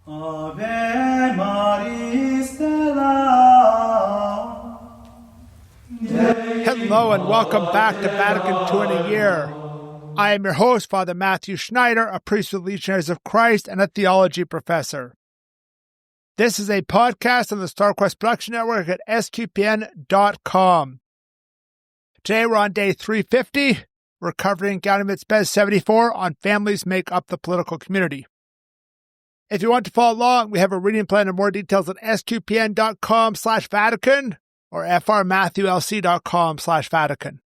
Ave Maris Stella. Hello and welcome back to Vatican II in a Year. I am your host, Father Matthew Schneider, a priest with Legionaries of Christ and a theology professor. This is a podcast on the StarQuest Production Network at sqpn.com. Today we're on day 350. We're covering Gaudium et Spes 74 on families make up the political community. If you want to follow along, we have a reading plan and more details at sqpn.com/Vatican or frmatthewlc.com/Vatican.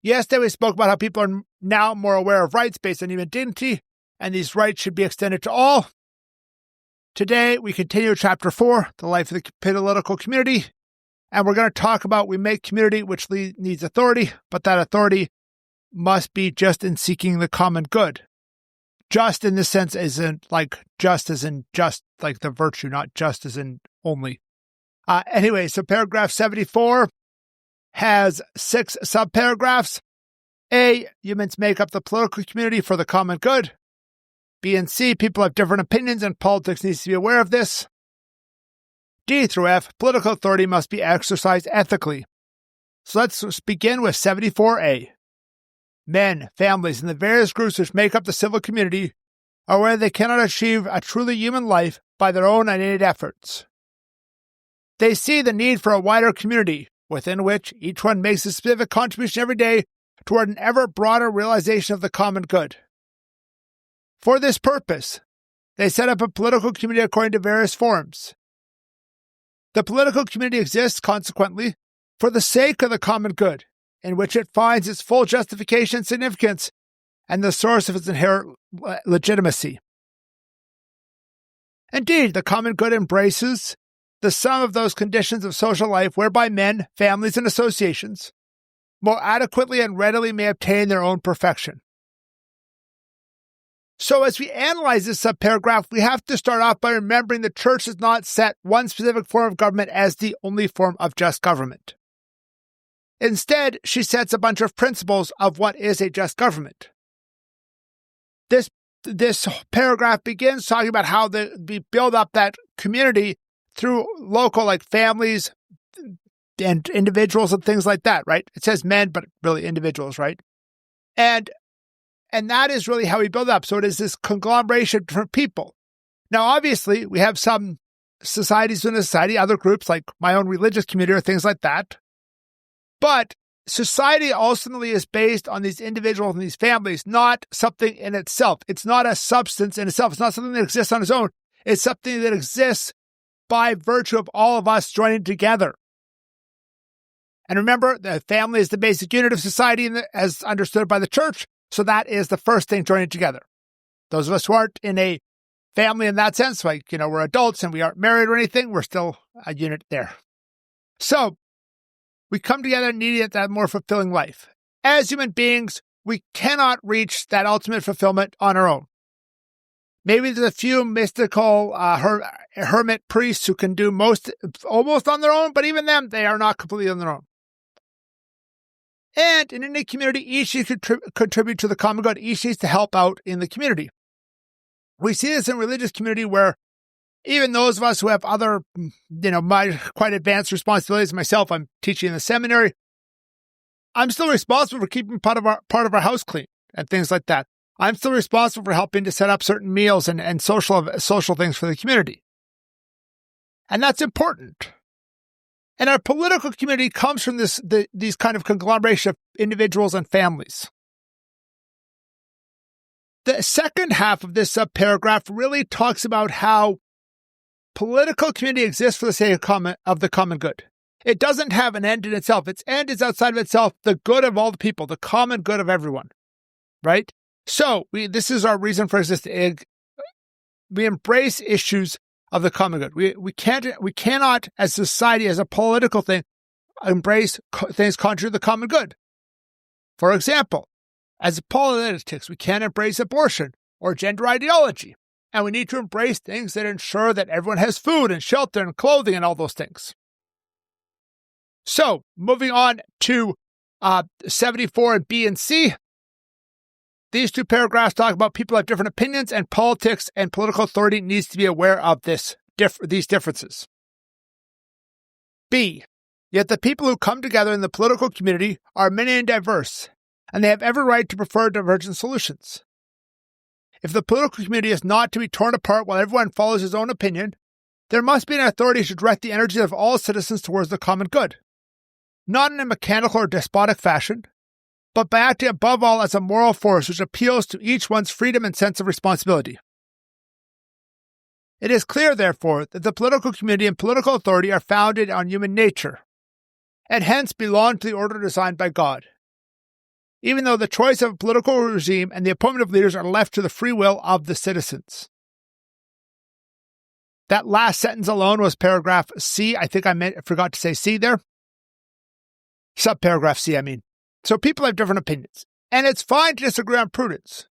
Yesterday we spoke about how people are now more aware of rights based on human dignity, and these rights should be extended to all. Today we continue chapter 4, the life of the political community, and we're going to talk about we make community which needs authority, but that authority must be just in seeking the common good. Just in this sense isn't like just as in just like the virtue, not just as in only. Anyway, so paragraph 74 has 6 subparagraphs. A, humans make up the political community for the common good. B and C, people have different opinions and politics needs to be aware of this. D through F, political authority must be exercised ethically. So let's begin with 74A. Men, families, and the various groups which make up the civil community are aware they cannot achieve a truly human life by their own unaided efforts. They see the need for a wider community, within which each one makes a specific contribution every day toward an ever broader realization of the common good. For this purpose, they set up a political community according to various forms. The political community exists, consequently, for the sake of the common good, in which it finds its full justification and significance and the source of its inherent legitimacy. Indeed, the common good embraces the sum of those conditions of social life whereby men, families, and associations more adequately and readily may obtain their own perfection. So as we analyze this subparagraph, we have to start off by remembering the Church has not set one specific form of government as the only form of just government. Instead, she sets a bunch of principles of what is a just government. This paragraph begins talking about how we build up that community through local, like families and individuals and things like that, right? It says men, but really individuals, right? And that is really how we build up. So it is this conglomeration of different people. Now, obviously, we have some societies within a society, other groups like my own religious community or things like that. But society ultimately is based on these individuals and these families, not something in itself. It's not a substance in itself. It's not something that exists on its own. It's something that exists by virtue of all of us joining together. And remember, the family is the basic unit of society as understood by the Church. So that is the first thing, joining together. Those of us who aren't in a family in that sense, like, we're adults and we aren't married or anything, we're still a unit there. So we come together needing that more fulfilling life. As human beings, we cannot reach that ultimate fulfillment on our own. Maybe there's a few mystical hermit priests who can do almost on their own, but even them, they are not completely on their own. And in any community, each needs to contribute to the common good. Each needs to help out in the community. We see this in religious community where even those of us who have other, my quite advanced responsibilities, myself, I'm teaching in the seminary, I'm still responsible for keeping part of our house clean and things like that. I'm still responsible for helping to set up certain meals and social things for the community. And that's important. And our political community comes from these kind of conglomeration of individuals and families. The second half of this subparagraph really talks about how political community exists for the sake of the common good. It doesn't have an end in itself. Its end is outside of itself, the good of all the people, the common good of everyone, right? So this is our reason for existing. We embrace issues of the common good. We cannot, as a society, as a political thing, embrace things contrary to the common good. For example, as politics, we can't embrace abortion or gender ideology. And we need to embrace things that ensure that everyone has food and shelter and clothing and all those things. So, moving on to 74 and B and C. These two paragraphs talk about people have different opinions, and politics and political authority needs to be aware of these differences. B. Yet the people who come together in the political community are many and diverse, and they have every right to prefer divergent solutions. If the political community is not to be torn apart while everyone follows his own opinion, there must be an authority to direct the energies of all citizens towards the common good, not in a mechanical or despotic fashion, but by acting above all as a moral force which appeals to each one's freedom and sense of responsibility. It is clear, therefore, that the political community and political authority are founded on human nature, and hence belong to the order designed by God, even though the choice of a political regime and the appointment of leaders are left to the free will of the citizens. That last sentence alone was paragraph C. I think I forgot to say C there. Subparagraph C, I mean. So people have different opinions, and it's fine to disagree on prudence.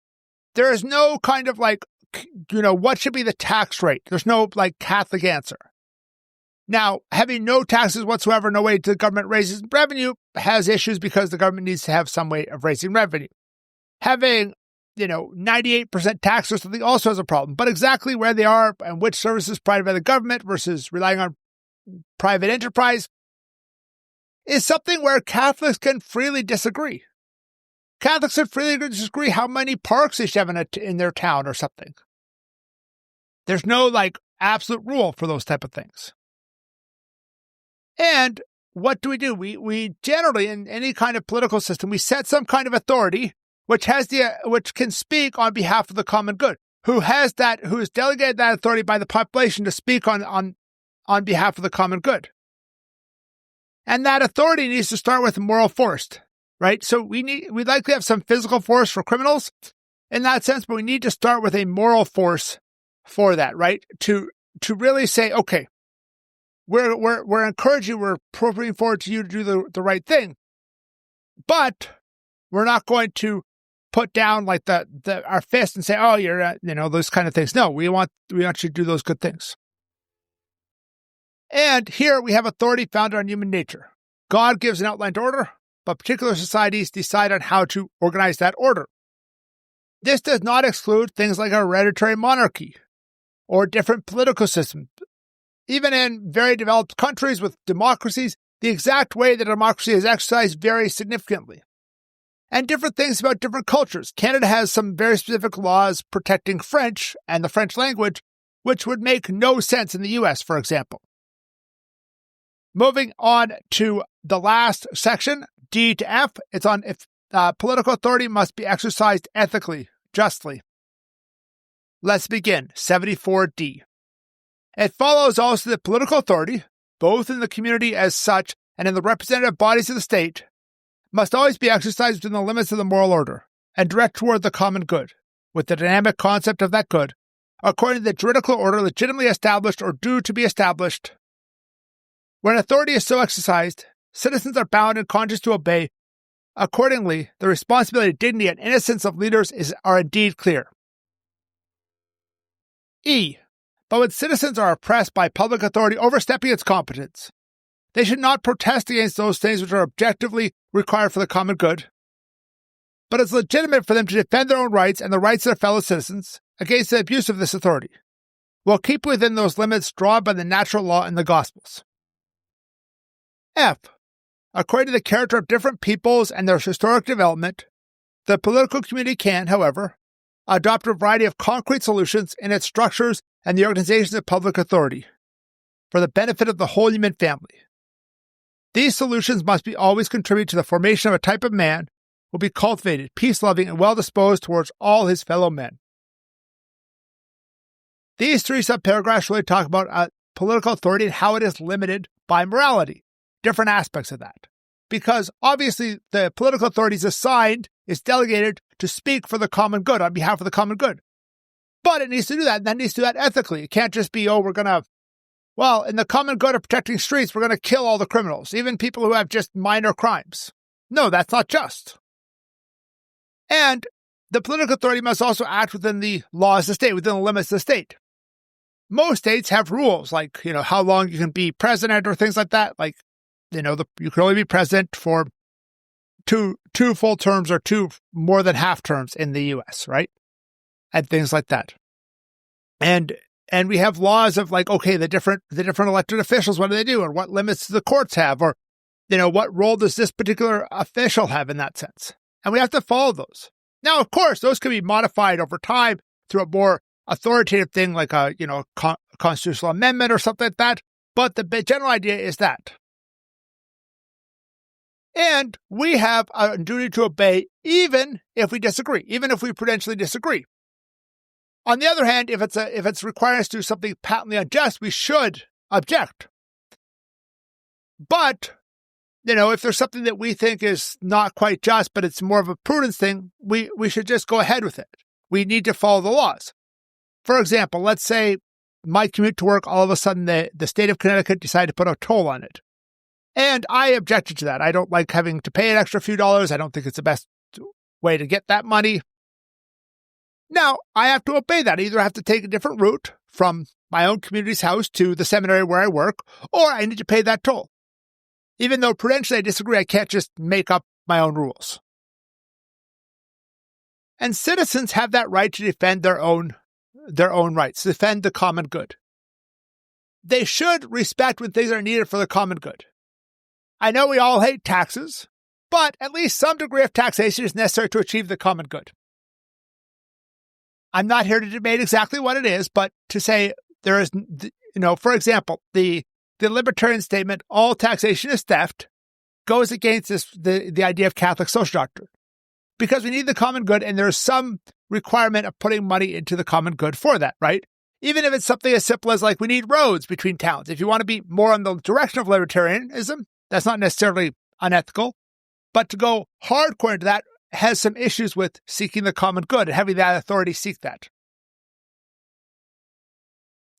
There is no kind of what should be the tax rate? There's no Catholic answer. Now, having no taxes whatsoever, no way the government raises revenue has issues because the government needs to have some way of raising revenue. Having, 98% tax or something also has a problem, but exactly where they are and which services provided by the government versus relying on private enterprise is something where Catholics can freely disagree. Catholics can freely disagree how many parks they should have in their town or something. There's no absolute rule for those type of things. And what do? We generally, in any kind of political system, we set some kind of authority which can speak on behalf of the common good, who is delegated that authority by the population to speak on behalf of the common good. And that authority needs to start with moral force, right? So we likely have some physical force for criminals in that sense, but we need to start with a moral force for that, right? To really say, okay, we're encouraging, we're putting forward to you to do the right thing, but we're not going to put down our fist and say, oh, you're those kind of things. No, we want you to do those good things. And here we have authority founded on human nature. God gives an outlined order, but particular societies decide on how to organize that order. This does not exclude things like a hereditary monarchy or different political systems. Even in very developed countries with democracies, the exact way that democracy is exercised varies significantly. And different things about different cultures. Canada has some very specific laws protecting French and the French language, which would make no sense in the U.S., for example. Moving on to the last section, D to F, it's on if political authority must be exercised ethically, justly. Let's begin, 74D. It follows also that political authority, both in the community as such and in the representative bodies of the state, must always be exercised within the limits of the moral order and direct toward the common good, with the dynamic concept of that good, according to the juridical order legitimately established or due to be established. When authority is so exercised, citizens are bound and conscious to obey. Accordingly, the responsibility, dignity, and innocence of leaders are indeed clear. E. But when citizens are oppressed by public authority overstepping its competence, they should not protest against those things which are objectively required for the common good, but it's legitimate for them to defend their own rights and the rights of their fellow citizens against the abuse of this authority, while keeping within those limits drawn by the natural law and the Gospels. F. According to the character of different peoples and their historic development, the political community can, however, adopt a variety of concrete solutions in its structures and the organizations of public authority for the benefit of the whole human family. These solutions must always contribute to the formation of a type of man who will be cultivated, peace-loving, and well-disposed towards all his fellow men. These three subparagraphs really talk about political authority and how it is limited by morality, different aspects of that. Because obviously the political authority is delegated to speak for the common good, on behalf of the common good. But it needs to do that, and that needs to do that ethically. It can't just be, in the common good of protecting streets, we're going to kill all the criminals, even people who have just minor crimes. No, that's not just. And the political authority must also act within the laws of the state, within the limits of the state. Most states have rules, like, how long you can be president or things like that. Like, you can only be president for two full terms or two more than half terms in the U.S., right? And things like that. And we have laws of like, okay, the different elected officials, what do they do? Or what limits do the courts have? Or, what role does this particular official have in that sense? And we have to follow those. Now, of course, those can be modified over time through a more authoritative thing like a, constitutional amendment or something like that. But the general idea is that. And we have a duty to obey even if we disagree, even if we prudentially disagree. On the other hand, if it's requiring us to do something patently unjust, we should object. But, if there's something that we think is not quite just, but it's more of a prudence thing, we should just go ahead with it. We need to follow the laws. For example, let's say my commute to work, all of a sudden the state of Connecticut decided to put a toll on it. And I objected to that. I don't like having to pay an extra few dollars. I don't think it's the best way to get that money. Now, I have to obey that. I either have to take a different route from my own community's house to the seminary where I work, or I need to pay that toll. Even though prudentially I disagree, I can't just make up my own rules. And citizens have that right to defend their own rights, defend the common good. They should respect when things are needed for the common good. I know we all hate taxes, but at least some degree of taxation is necessary to achieve the common good. I'm not here to debate exactly what it is, but to say there is, for example, the libertarian statement, all taxation is theft, goes against the idea of Catholic social doctrine. Because we need the common good, and there's some requirement of putting money into the common good for that, right? Even if it's something as simple as like we need roads between towns. If you want to be more on the direction of libertarianism, that's not necessarily unethical. But to go hardcore into that has some issues with seeking the common good and having that authority seek that.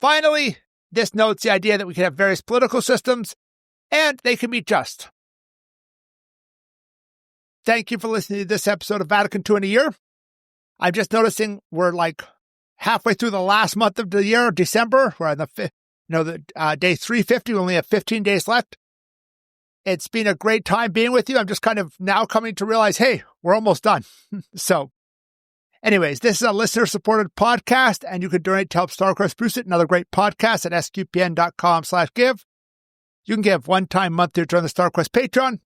Finally, this notes the idea that we can have various political systems and they can be just. Thank you for listening to this episode of Vatican II in a Year. I'm just noticing we're like halfway through the last month of the year, December. We're on the day 350. We only have 15 days left. It's been a great time being with you. I'm just kind of now coming to realize, hey, we're almost done. So anyways, this is a listener-supported podcast, and you can donate to help StarCross Bruce It and other great podcasts at sqpn.com/give. You can give one-time monthly to join the StarQuest Patreon.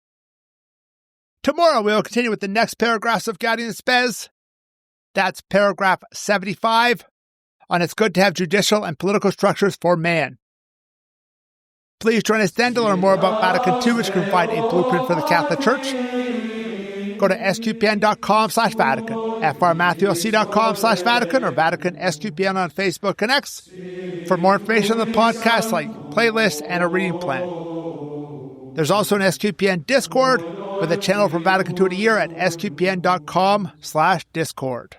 Tomorrow, we will continue with the next paragraphs of Gaudium et Spes. That's paragraph 75 on It's Good to Have Judicial and Political Structures for Man. Please join us then to learn more about Vatican II, which can provide a blueprint for the Catholic Church. Go to sqpn.com/Vatican, frmatthewlc.com/Vatican, or Vatican SQPN on Facebook and X for more information on the podcast, like playlists and a reading plan. There's also an SQPN Discord with a channel for Vatican II in a Year at sqpn.com/Discord.